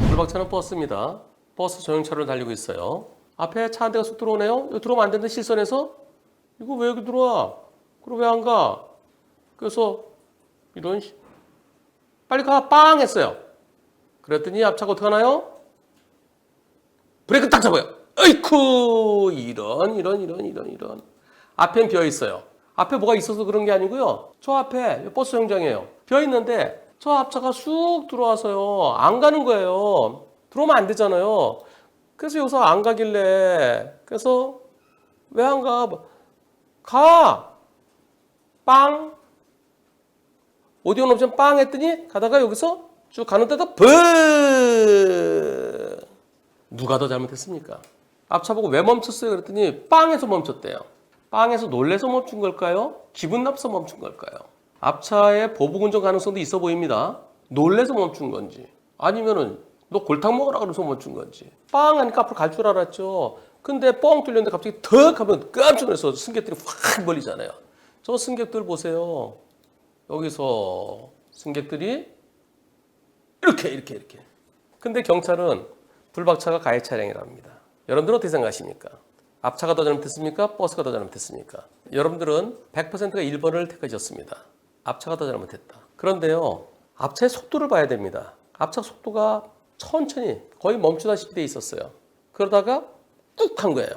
불박차는 버스입니다. 버스 전용차로를 달리고 있어요. 앞에 차 한 대가 쑥 들어오네요. 여기 들어오면 안 되는데 실선에서 이거 왜 여기 들어와? 그럼 왜 안 가? 그래서 이런 빨리 가! 빵! 했어요. 그랬더니 앞차가 어떻게 하나요? 브레이크 딱 잡아요. 어이쿠! 이런. 앞엔 비어 있어요. 앞에 뭐가 있어서 그런 게 아니고요. 저 앞에 버스 정류장이에요. 비어 있는데 저 앞차가 쑥 들어와서요. 안 가는 거예요. 들어오면 안 되잖아요. 그래서 여기서 안 가길래 그래서 왜 안 가? 가! 빵! 오디오 옵션 빵 했더니 가다가 여기서 쭉 가는데도 브! 누가 더 잘못했습니까? 앞차 보고 왜 멈췄어요? 그랬더니 빵에서 멈췄대요. 빵에서 놀래서 멈춘 걸까요? 기분 나빠서 멈춘 걸까요? 앞차에 보복 운전 가능성도 있어 보입니다. 놀래서 멈춘 건지 아니면은 너 골탕 먹으라 그래서 멈춘 건지. 빵 하니까 앞으로 갈 줄 알았죠. 근데 뻥 뚫렸는데 갑자기 턱 하면 깜짝 놀라서 승객들이 확 몰리잖아요. 저 승객들 보세요. 여기서 승객들이 이렇게. 근데 경찰은 불박차가 가해 차량이랍니다. 여러분들은 어떻게 생각하십니까? 앞차가 더 잘못했습니까? 버스가 더 잘못했습니까? 여러분들은 100%가 1번을 택하셨습니다. 앞차가 더 잘못했다. 그런데요, 앞차의 속도를 봐야 됩니다. 앞차 속도가 천천히 거의 멈추다시피 돼 있었어요. 그러다가 뚝 한 거예요.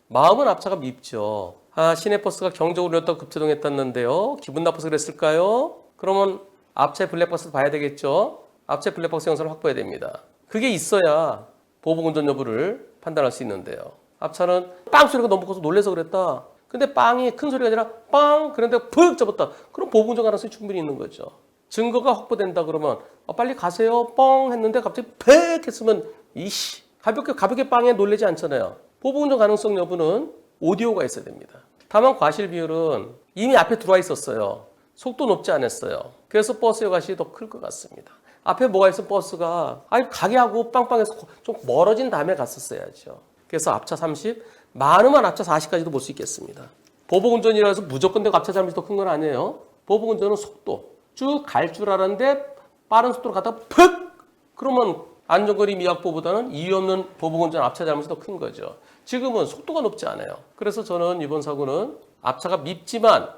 마음은 앞차가 밉죠. 시내버스가 경적을 울렸다고 급제동했다는데요. 기분 나빠서 그랬을까요? 그러면 앞차의 블랙박스도 봐야 되겠죠. 앞차의 블랙박스 영상을 확보해야 됩니다. 그게 있어야 보복운전 여부를 판단할 수 있는데요. 앞차는 빵 소리가 너무 커서 놀래서 그랬다. 근데 빵이 큰 소리가 아니라 빵 그런데 푹 접었다. 그럼 보복운전 가능성이 충분히 있는 거죠. 증거가 확보된다 그러면 빨리 가세요 뻥 했는데 갑자기 팩 했으면 이씨 가볍게 빵에 놀라지 않잖아요. 보복운전 가능성 여부는 오디오가 있어야 됩니다. 다만 과실 비율은 이미 앞에 들어와 있었어요. 속도 높지 않았어요. 그래서 버스 여과실이 더 클 것 같습니다. 앞에 뭐가 있어 버스가 가게 하고 빵빵해서 좀 멀어진 다음에 갔었어야죠. 그래서 앞차 30, 많으면 앞차 40까지도 볼 수 있겠습니다. 보복운전이라 해서 무조건 내가 앞차 잘못이 더 큰 건 아니에요. 보복운전은 속도 쭉 갈 줄 알았는데 빠른 속도로 가다가 푹! 그러면 안전거리 미확보보다는 이유 없는 보복운전 앞차 잘못이 더 큰 거죠. 지금은 속도가 높지 않아요. 그래서 저는 이번 사고는 앞차가 밉지만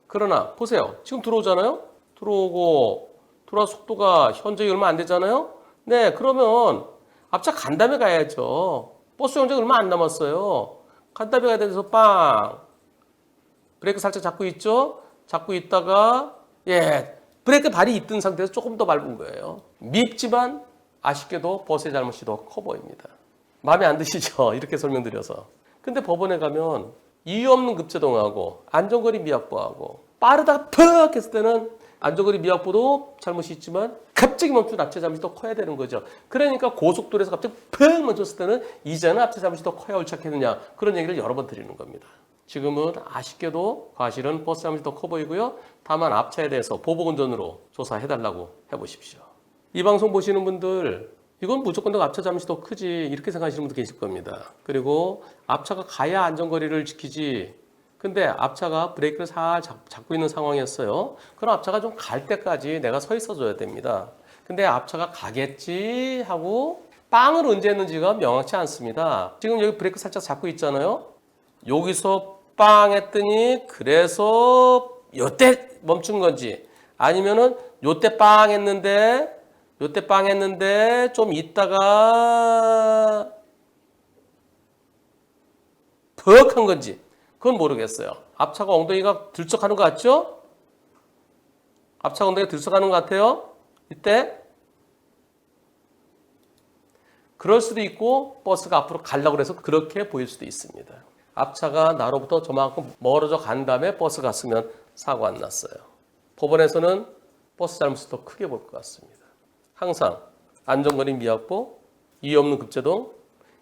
그러나 보세요. 지금 들어오잖아요. 들어와 속도가 현저히 얼마 안 되잖아요. 네, 그러면 앞차 간 다음에 가야죠. 버스 정류장 얼마 안 남았어요. 간 다음에 가야 돼서 빵. 브레이크 살짝 잡고 있죠. 잡고 있다가 브레이크 발이 있던 상태에서 조금 더 밟은 거예요. 밉지만 아쉽게도 버스의 잘못이 더 커 보입니다. 마음에 안 드시죠? 이렇게 설명드려서. 근데 법원에 가면 이유 없는 급제동하고 안전거리 미확보하고 빠르다가 퍽 했을 때는 안전거리 미확보도 잘못이 있지만 갑자기 멈춘 앞차 잘못이 더 커야 되는 거죠. 그러니까 고속도로에서 갑자기 퍽 멈췄을 때는 이제는 앞차 잘못이 더 커야 옳지 않겠느냐. 그런 얘기를 여러 번 드리는 겁니다. 지금은 아쉽게도 과실은 버스 잘못이 더 커 보이고요. 다만 앞차에 대해서 보복운전으로 조사해달라고 해보십시오. 이 방송 보시는 분들 이건 무조건 더 앞차 잘못이 더 크지 이렇게 생각하시는 분도 계실 겁니다. 그리고 앞차가 가야 안전거리를 지키지 근데 앞차가 브레이크를 살짝 잡고 있는 상황이었어요. 그럼 앞차가 좀 갈 때까지 내가 서 있어 줘야 됩니다. 근데 앞차가 가겠지 하고 빵을 언제 했는지가 명확치 않습니다. 지금 여기 브레이크 살짝 잡고 있잖아요. 여기서 빵 했더니 그래서 요때 멈춘 건지 아니면은 요때 빵 했는데 좀 있다가 퍽 한 건지 그건 모르겠어요. 앞차가 엉덩이가 들썩하는 것 같죠? 앞차가 엉덩이가 들썩하는 것 같아요. 이때 그럴 수도 있고 버스가 앞으로 가려고 해서 그렇게 보일 수도 있습니다. 앞차가 나로부터 저만큼 멀어져 간 다음에 버스 갔으면 사고 안 났어요. 법원에서는 버스 잘못을 더 크게 볼 것 같습니다. 항상 안전거리 미확보, 이유 없는 급제동,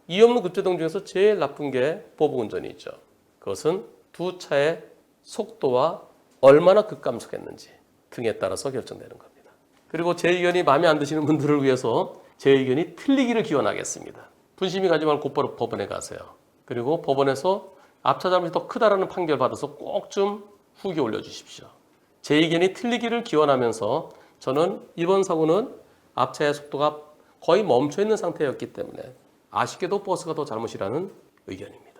이유 없는 급제동 중에서 제일 나쁜 게 보복운전이죠. 그것은 두 차의 속도와 얼마나 급감속했는지 등에 따라서 결정되는 겁니다. 그리고 제 의견이 마음에 안 드시는 분들을 위해서 제 의견이 틀리기를 기원하겠습니다. 분심이 가지 말고 곧바로 법원에 가세요. 그리고 법원에서 앞차 잘못이 더 크다라는 판결 받아서 꼭 좀 후기 올려주십시오. 제 의견이 틀리기를 기원하면서 저는 이번 사고는 앞차의 속도가 거의 멈춰 있는 상태였기 때문에 아쉽게도 버스가 더 잘못이라는 의견입니다.